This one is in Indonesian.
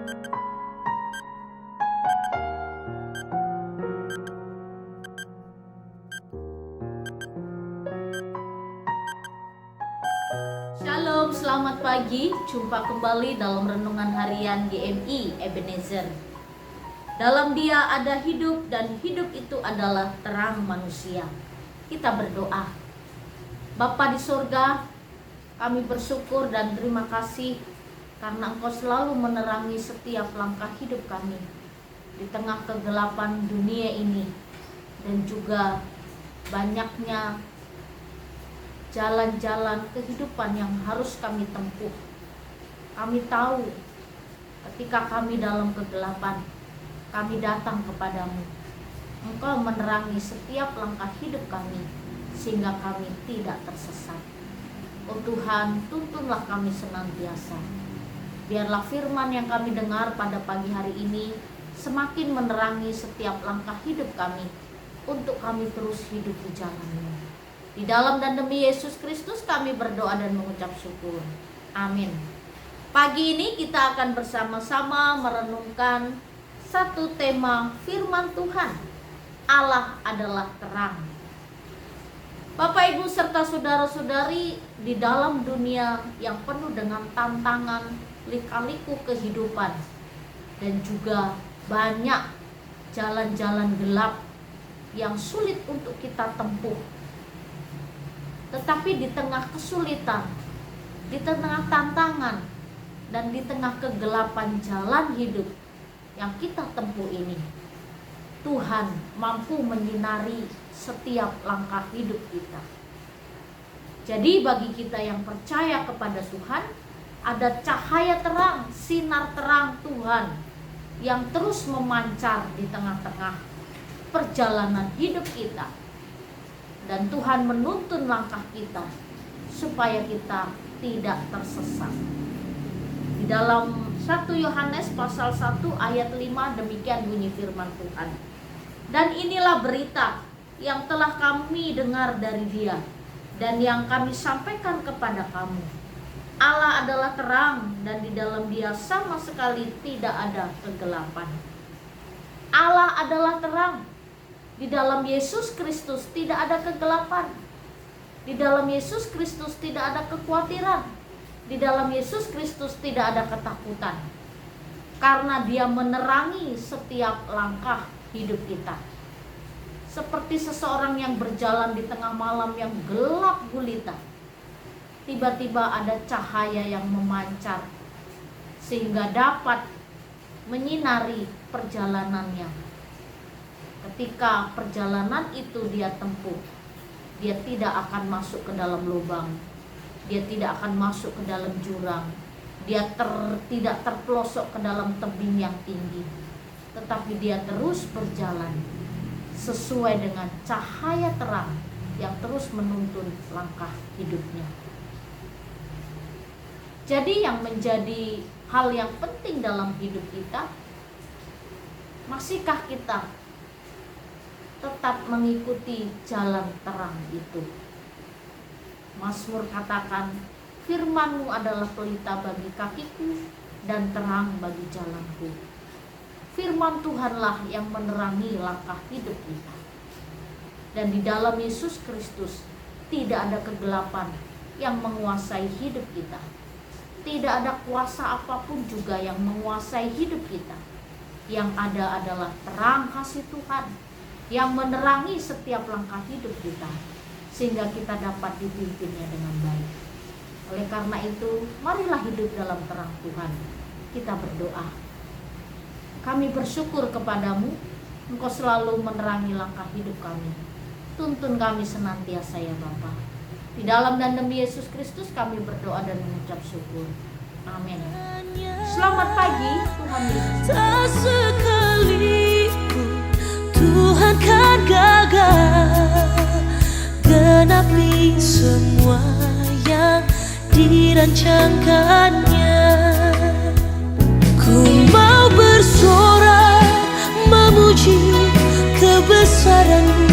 Shalom, selamat pagi. Jumpa kembali dalam renungan harian GMI Ebenezer. Dalam Dia ada hidup, dan hidup itu adalah terang manusia. Kita berdoa. Bapa di surga, kami bersyukur dan terima kasih karena Engkau selalu menerangi setiap langkah hidup kami di tengah kegelapan dunia ini, dan juga banyaknya jalan-jalan kehidupan yang harus kami tempuh. Kami tahu ketika kami dalam kegelapan, kami datang kepadamu. Engkau menerangi setiap langkah hidup kami sehingga kami tidak tersesat. Oh Tuhan, tuntunlah kami senantiasa. Biarlah firman yang kami dengar pada pagi hari ini semakin menerangi setiap langkah hidup kami untuk kami terus hidup di jalan-Mu. Di dalam dan demi Yesus Kristus kami berdoa dan mengucap syukur. Amin. Pagi ini kita akan bersama-sama merenungkan satu tema firman Tuhan. Allah adalah terang. Bapak, Ibu, serta saudara-saudari, di dalam dunia yang penuh dengan tantangan, lika-liku kehidupan, dan juga banyak jalan-jalan gelap yang sulit untuk kita tempuh. Tetapi di tengah kesulitan, di tengah tantangan, dan di tengah kegelapan jalan hidup yang kita tempuh ini, Tuhan mampu menyinari setiap langkah hidup kita. Jadi bagi kita yang percaya kepada Tuhan, ada cahaya terang, sinar terang Tuhan yang terus memancar di tengah-tengah perjalanan hidup kita. Dan Tuhan menuntun langkah kita supaya kita tidak tersesat. Di dalam 1 Yohanes pasal 1 ayat 5 demikian bunyi firman Tuhan. Dan inilah berita yang telah kami dengar dari Dia dan yang kami sampaikan kepada kamu. Allah adalah terang, dan di dalam Dia sama sekali tidak ada kegelapan. Allah adalah terang. Di dalam Yesus Kristus tidak ada kegelapan. Di dalam Yesus Kristus tidak ada kekhawatiran. Di dalam Yesus Kristus tidak ada ketakutan. Karena Dia menerangi setiap langkah hidup kita. Seperti seseorang yang berjalan di tengah malam yang gelap gulita, tiba-tiba ada cahaya yang memancar sehingga dapat menyinari perjalanannya. Ketika perjalanan itu dia tempuh, dia tidak akan masuk ke dalam lubang, dia tidak akan masuk ke dalam jurang, dia tidak terpelosok ke dalam tebing yang tinggi, tetapi dia terus berjalan sesuai dengan cahaya terang yang terus menuntun langkah hidupnya. Jadi yang menjadi hal yang penting dalam hidup kita, masihkah kita tetap mengikuti jalan terang itu? Mazmur katakan, firman-Mu adalah pelita bagi kakiku dan terang bagi jalanku. Firman Tuhanlah yang menerangi langkah hidup kita. Dan di dalam Yesus Kristus tidak ada kegelapan yang menguasai hidup kita. Tidak ada kuasa apapun juga yang menguasai hidup kita. Yang ada adalah terang kasih Tuhan yang menerangi setiap langkah hidup kita, sehingga kita dapat dipimpinnya dengan baik. Oleh karena itu, marilah hidup dalam terang Tuhan. Kita berdoa. Kami bersyukur kepadamu, Engkau selalu menerangi langkah hidup kami. Tuntun kami senantiasa ya Bapa. Di dalam dan demi Yesus Kristus kami berdoa dan mengucap syukur. Amin. Selamat pagi, Tuhan Yesus. Tak sekalipun Tuhan kan gagal genapi semua yang dirancangkannya. Ku mau bersorak memuji kebesaran-Mu